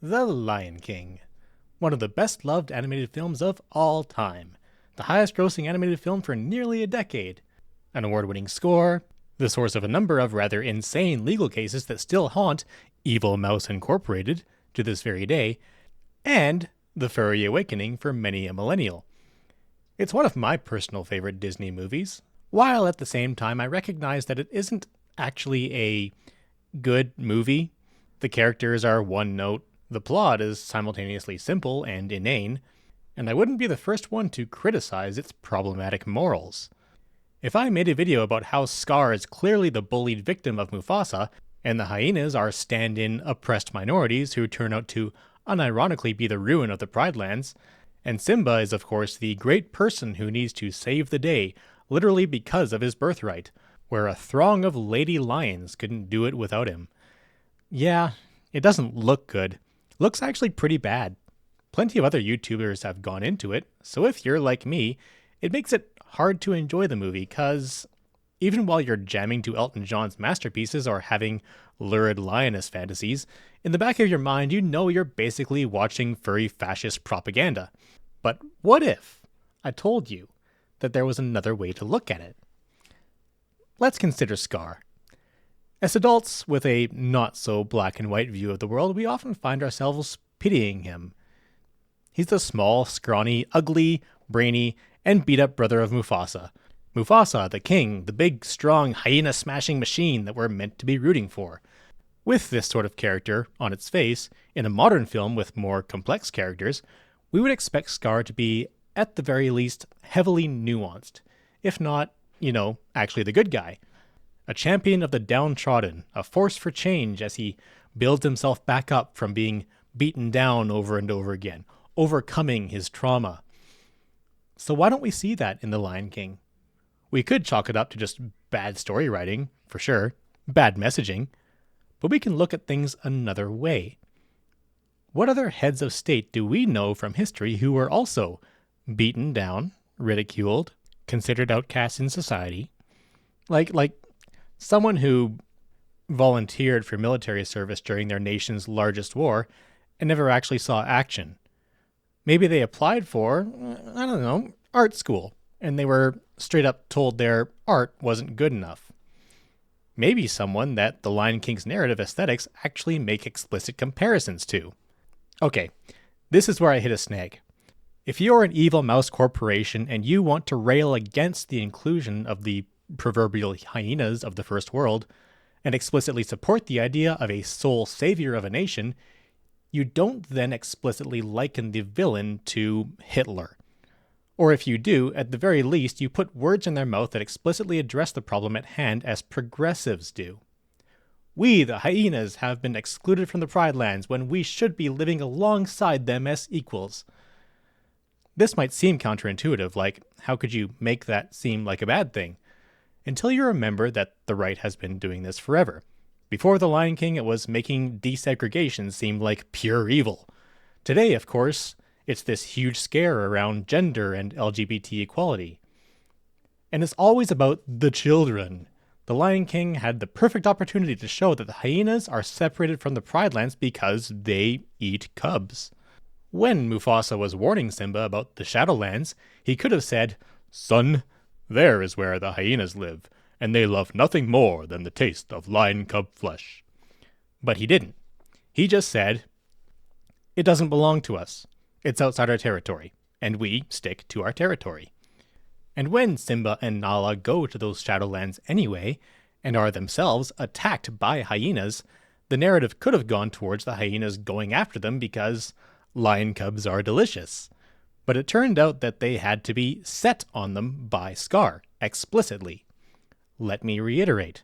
The Lion King, one of the best-loved animated films of all time, the highest-grossing animated film for nearly a decade, an award-winning score, the source of a number of rather insane legal cases that still haunt Evil Mouse Incorporated to this very day, and the furry awakening for many a millennial. It's one of my personal favorite Disney movies, while at the same time I recognize that it isn't actually a good movie. The characters are one note, the plot is simultaneously simple and inane, and I wouldn't be the first one to criticize its problematic morals. If I made a video about how Scar is clearly the bullied victim of Mufasa, and the hyenas are stand-in oppressed minorities who turn out to unironically be the ruin of the Pride Lands, and Simba is of course the great person who needs to save the day, literally because of his birthright, where a throng of lady lions couldn't do it without him. Yeah, it doesn't look good. Looks actually pretty bad. Plenty of other YouTubers have gone into it, so if you're like me, it makes it hard to enjoy the movie, cause even while you're jamming to Elton John's masterpieces or having lurid lioness fantasies, in the back of your mind you know you're basically watching furry fascist propaganda. But what if I told you that there was another way to look at it? Let's consider Scar. As adults with a not-so-black and white view of the world, we often find ourselves pitying him. He's the small, scrawny, ugly, brainy, and beat-up brother of Mufasa. Mufasa, the king, the big, strong, hyena-smashing machine that we're meant to be rooting for. With this sort of character on its face, in a modern film with more complex characters, we would expect Scar to be, at the very least, heavily nuanced, if not, actually the good guy. A champion of the downtrodden, a force for change as he builds himself back up from being beaten down over and over again, overcoming his trauma. So why don't we see that in The Lion King? We could chalk it up to just bad story writing, for sure, bad messaging, but we can look at things another way. What other heads of state do we know from history who were also beaten down, ridiculed, considered outcasts in society? Like someone who volunteered for military service during their nation's largest war and never actually saw action. Maybe they applied for, art school, and they were straight up told their art wasn't good enough. Maybe someone that the Lion King's narrative aesthetics actually make explicit comparisons to. Okay, this is where I hit a snag. If you're an evil mouse corporation and you want to rail against the inclusion of the proverbial hyenas of the first world, and explicitly support the idea of a sole savior of a nation, you don't then explicitly liken the villain to Hitler. Or if you do, at the very least, you put words in their mouth that explicitly address the problem at hand as progressives do. We, the hyenas, have been excluded from the Pride Lands when we should be living alongside them as equals. This might seem counterintuitive, like, how could you make that seem like a bad thing? Until you remember that the right has been doing this forever. Before The Lion King, it was making desegregation seem like pure evil. Today, of course, it's this huge scare around gender and LGBT equality. And it's always about the children. The Lion King had the perfect opportunity to show that the hyenas are separated from the Pride Lands because they eat cubs. When Mufasa was warning Simba about the Shadowlands, he could have said, "Son, there is where the hyenas live, and they love nothing more than the taste of lion cub flesh." But he didn't. He just said, "It doesn't belong to us. It's outside our territory, and we stick to our territory." And when Simba and Nala go to those Shadowlands anyway, and are themselves attacked by hyenas, the narrative could have gone towards the hyenas going after them because lion cubs are delicious. But it turned out that they had to be set on them by Scar, explicitly. Let me reiterate.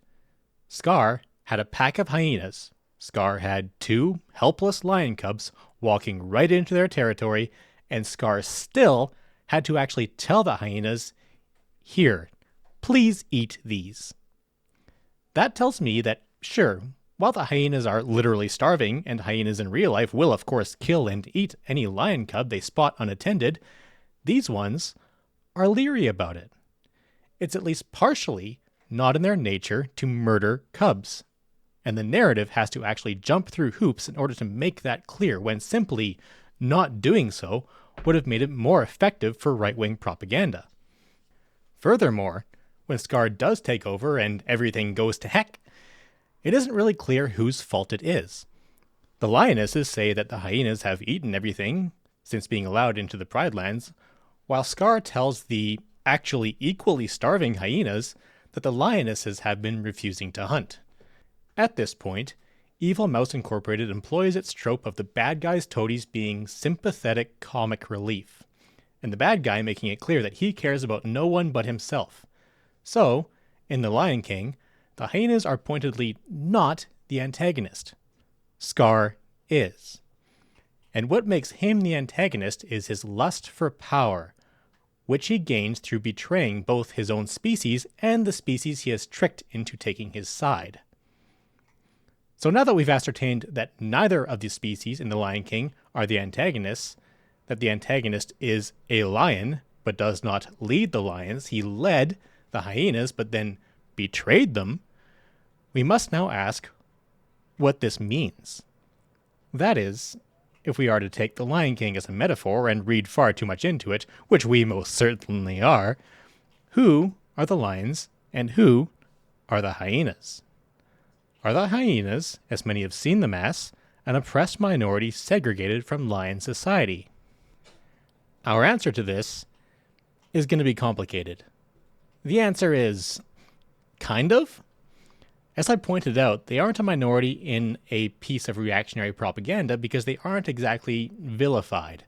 Scar had a pack of hyenas. Scar had 2 helpless lion cubs walking right into their territory, and Scar still had to actually tell the hyenas, "Here, please eat these." That tells me that, sure, while the hyenas are literally starving, and hyenas in real life will of course kill and eat any lion cub they spot unattended, these ones are leery about it. It's at least partially not in their nature to murder cubs. and the narrative has to actually jump through hoops in order to make that clear, when simply not doing so would have made it more effective for right-wing propaganda. Furthermore, when Scar does take over and everything goes to heck, it isn't really clear whose fault it is. The lionesses say that the hyenas have eaten everything since being allowed into the Pride Lands, while Scar tells the actually equally starving hyenas that the lionesses have been refusing to hunt. At this point, Evil Mouse Incorporated employs its trope of the bad guy's toadies being sympathetic comic relief, and the bad guy making it clear that he cares about no one but himself. So, in The Lion King, the hyenas are pointedly not the antagonist. Scar is. And what makes him the antagonist is his lust for power, which he gains through betraying both his own species and the species he has tricked into taking his side. So now that we've ascertained that neither of the species in The Lion King are the antagonists, that the antagonist is a lion, but does not lead the lions, he led the hyenas, but then betrayed them, we must now ask what this means. That is, if we are to take The Lion King as a metaphor and read far too much into it, which we most certainly are, who are the lions and who are the hyenas? Are the hyenas, as many have seen them as, an oppressed minority segregated from lion society? Our answer to this is going to be complicated. The answer is kind of. As I pointed out, they aren't a minority in a piece of reactionary propaganda because they aren't exactly vilified.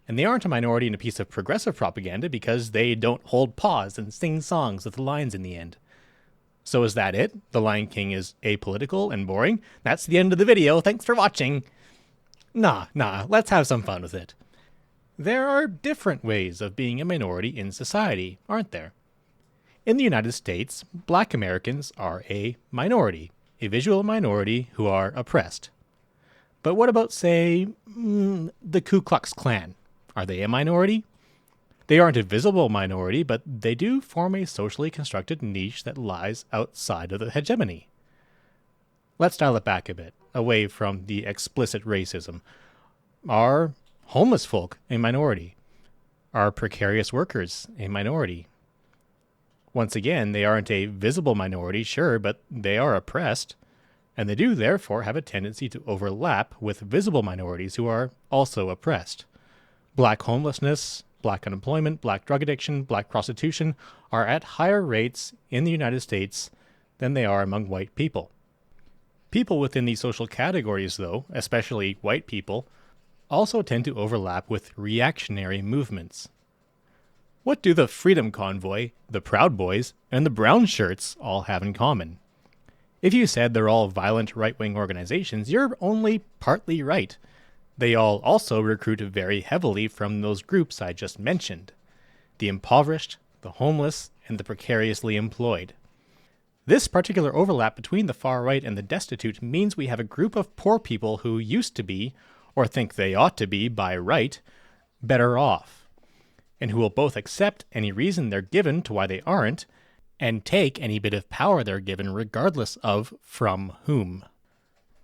And they aren't a minority in a piece of progressive propaganda because they don't hold paws and sing songs with the lions in the end. So is that it? The Lion King is apolitical and boring? That's the end of the video. Thanks for watching. Nah, let's have some fun with it. There are different ways of being a minority in society, aren't there? In the United States, Black Americans are a minority, a visual minority who are oppressed. But what about, say, the Ku Klux Klan? Are they a minority? They aren't a visible minority, but they do form a socially constructed niche that lies outside of the hegemony. Let's dial it back a bit, away from the explicit racism. Are homeless folk a minority? Are precarious workers a minority? Once again, they aren't a visible minority, sure, but they are oppressed, and they do therefore have a tendency to overlap with visible minorities who are also oppressed. Black homelessness, Black unemployment, Black drug addiction, Black prostitution are at higher rates in the United States than they are among white people. People within these social categories, though, especially white people, also tend to overlap with reactionary movements. What do the Freedom Convoy, the Proud Boys, and the Brown Shirts all have in common? If you said they're all violent right-wing organizations, you're only partly right. They all also recruit very heavily from those groups I just mentioned: the impoverished, the homeless, and the precariously employed. This particular overlap between the far right and the destitute means we have a group of poor people who used to be, or think they ought to be by right, better off, and who will both accept any reason they're given to why they aren't, and take any bit of power they're given regardless of from whom.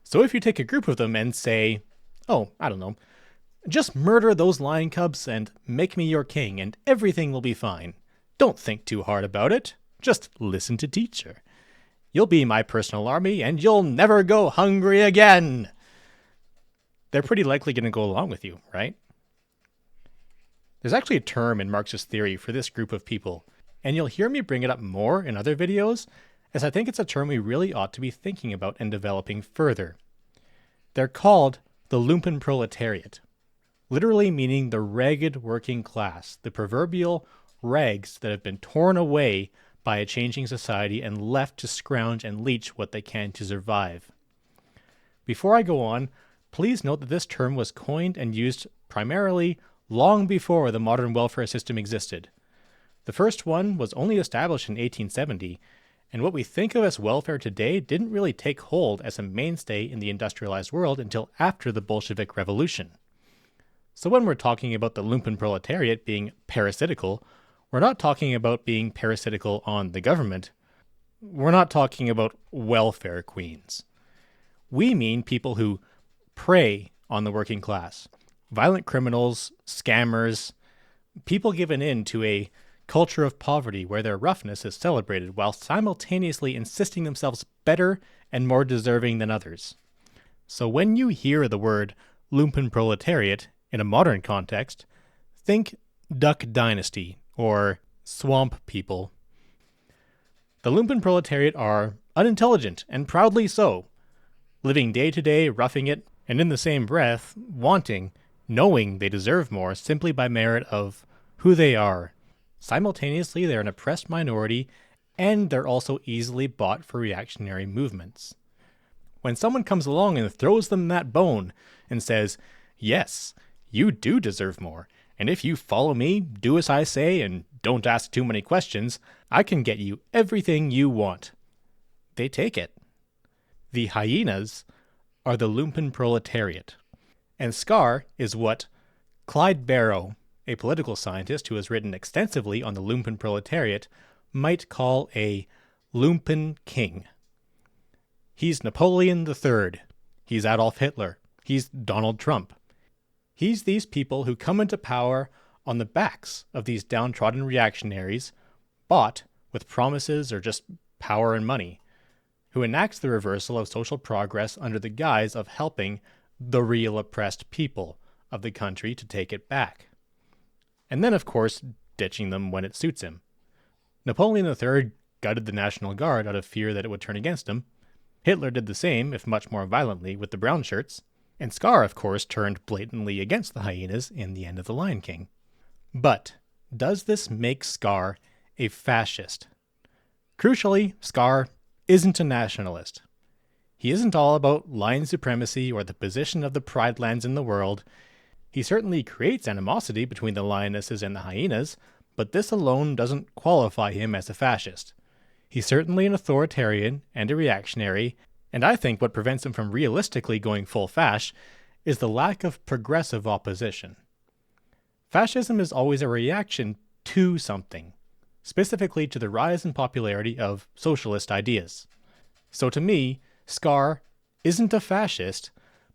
So if you take a group of them and say, oh, I don't know, just murder those lion cubs and make me your king and everything will be fine. Don't think too hard about it. Just listen to teacher. You'll be my personal army and you'll never go hungry again. They're pretty likely going to go along with you, right? There's actually a term in Marxist theory for this group of people, and you'll hear me bring it up more in other videos, as I think it's a term we really ought to be thinking about and developing further. They're called the Lumpen proletariat, literally meaning the ragged working class, the proverbial rags that have been torn away by a changing society and left to scrounge and leech what they can to survive. Before I go on, please note that this term was coined and used primarily long before the modern welfare system existed. The first one was only established in 1870, and what we think of as welfare today didn't really take hold as a mainstay in the industrialized world until after the Bolshevik Revolution. So when we're talking about the Lumpen proletariat being parasitical, we're not talking about being parasitical on the government. We're not talking about welfare queens. We mean people who prey on the working class. Violent criminals, scammers, people given in to a culture of poverty where their roughness is celebrated while simultaneously insisting themselves better and more deserving than others. So when you hear the word Lumpen proletariat in a modern context, think Duck Dynasty or Swamp People. The Lumpen proletariat are unintelligent and proudly so, living day to day, roughing it, and in the same breath, knowing they deserve more simply by merit of who they are. Simultaneously, they're an oppressed minority, and they're also easily bought for reactionary movements. When someone comes along and throws them that bone and says, yes, you do deserve more, and if you follow me, do as I say, and don't ask too many questions, I can get you everything you want, they take it. The hyenas are the Lumpen proletariat. And Scar is what Clyde Barrow, a political scientist who has written extensively on the Lumpen proletariat, might call a Lumpen king. He's Napoleon III. He's Adolf Hitler. He's Donald Trump. He's these people who come into power on the backs of these downtrodden reactionaries, bought with promises or just power and money, who enacts the reversal of social progress under the guise of helping the real oppressed people of the country to take it back. And then, of course, ditching them when it suits him. Napoleon III gutted the National Guard out of fear that it would turn against him. Hitler did the same, if much more violently, with the brown shirts. And Scar, of course, turned blatantly against the hyenas in the end of The Lion King. But does this make Scar a fascist? Crucially, Scar isn't a nationalist. He isn't all about lion supremacy or the position of the pride lands in the world. He certainly creates animosity between the lionesses and the hyenas, but this alone doesn't qualify him as a fascist. He's certainly an authoritarian and a reactionary, and I think what prevents him from realistically going full fash is the lack of progressive opposition. Fascism is always a reaction to something, specifically to the rise in popularity of socialist ideas. So to me, Scar isn't a fascist,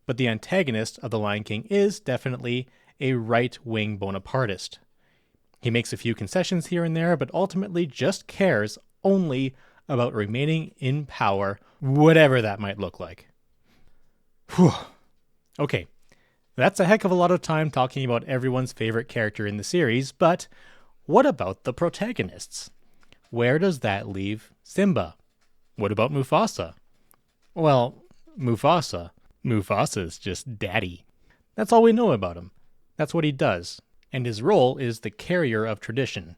but the antagonist of The Lion King is definitely a right-wing Bonapartist. He makes a few concessions here and there, but ultimately just cares only about remaining in power, whatever that might look like. Whew. Okay, that's a heck of a lot of time talking about everyone's favorite character in the series, but what about the protagonists? Where does that leave Simba? What about Mufasa? Well, Mufasa's just daddy. That's all we know about him. That's what he does. And his role is the carrier of tradition.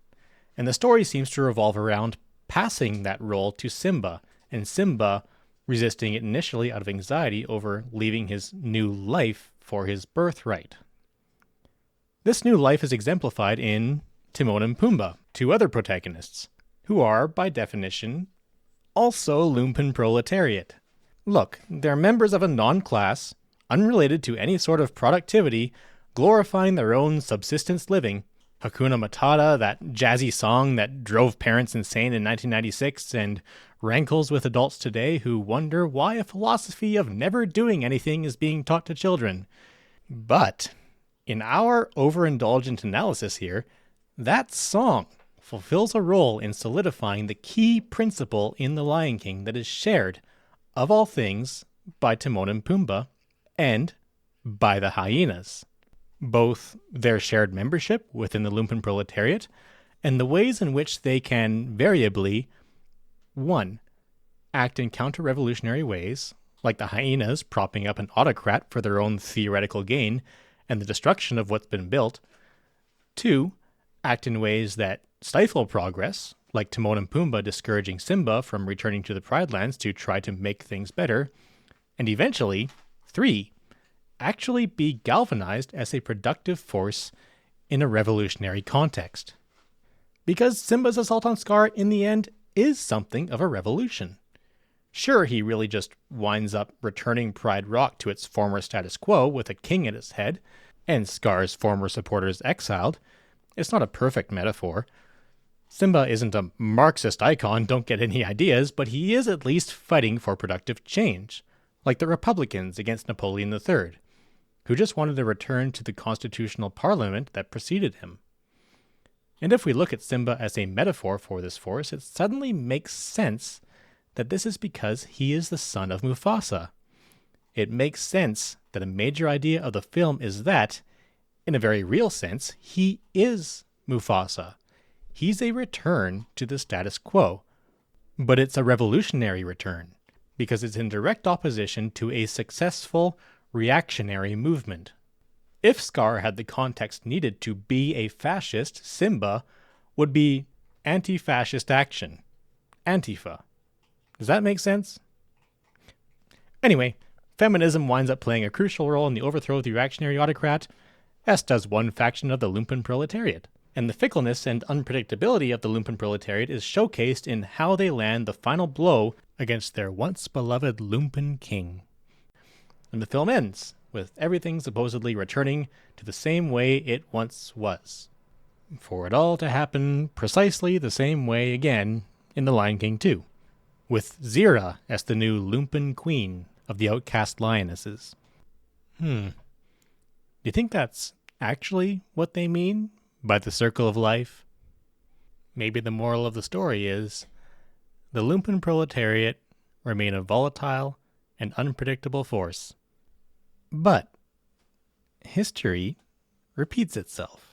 And the story seems to revolve around passing that role to Simba, and Simba resisting it initially out of anxiety over leaving his new life for his birthright. This new life is exemplified in Timon and Pumbaa, two other protagonists, who are, by definition, also Lumpen proletariat. Look, they're members of a non-class, unrelated to any sort of productivity, glorifying their own subsistence living. Hakuna Matata, that jazzy song that drove parents insane in 1996 and rankles with adults today who wonder why a philosophy of never doing anything is being taught to children. But, in our overindulgent analysis here, that song fulfills a role in solidifying the key principle in The Lion King that is shared, of all things, by Timon and Pumbaa, and by the hyenas. Both their shared membership within the Lumpen proletariat, and the ways in which they can variably 1. Act in counter-revolutionary ways, like the hyenas propping up an autocrat for their own theoretical gain and the destruction of what's been built. 2. Act in ways that stifle progress, like Timon and Pumbaa discouraging Simba from returning to the Pride Lands to try to make things better. And eventually, 3. Actually be galvanized as a productive force in a revolutionary context. Because Simba's assault on Scar, in the end, is something of a revolution. Sure, he really just winds up returning Pride Rock to its former status quo with a king at its head, and Scar's former supporters exiled. It's not a perfect metaphor. Simba isn't a Marxist icon, don't get any ideas, but he is at least fighting for productive change, like the Republicans against Napoleon III, who just wanted to return to the constitutional parliament that preceded him. And if we look at Simba as a metaphor for this force, it suddenly makes sense that this is because he is the son of Mufasa. It makes sense that a major idea of the film is that, in a very real sense, he is Mufasa. He's a return to the status quo, but it's a revolutionary return, because it's in direct opposition to a successful reactionary movement. If Scar had the context needed to be a fascist, Simba would be anti-fascist action. Antifa. Does that make sense? Anyway, feminism winds up playing a crucial role in the overthrow of the reactionary autocrat, as does one faction of the Lumpen proletariat. And the fickleness and unpredictability of the Lumpen proletariat is showcased in how they land the final blow against their once beloved Lumpen king. And the film ends with everything supposedly returning to the same way it once was, for it all to happen precisely the same way again in The Lion King 2, with Zira as the new Lumpen queen of the outcast lionesses. Do you think that's actually what they mean by the circle of life? Maybe the moral of the story is the Lumpen proletariat remain a volatile and unpredictable force. But history repeats itself.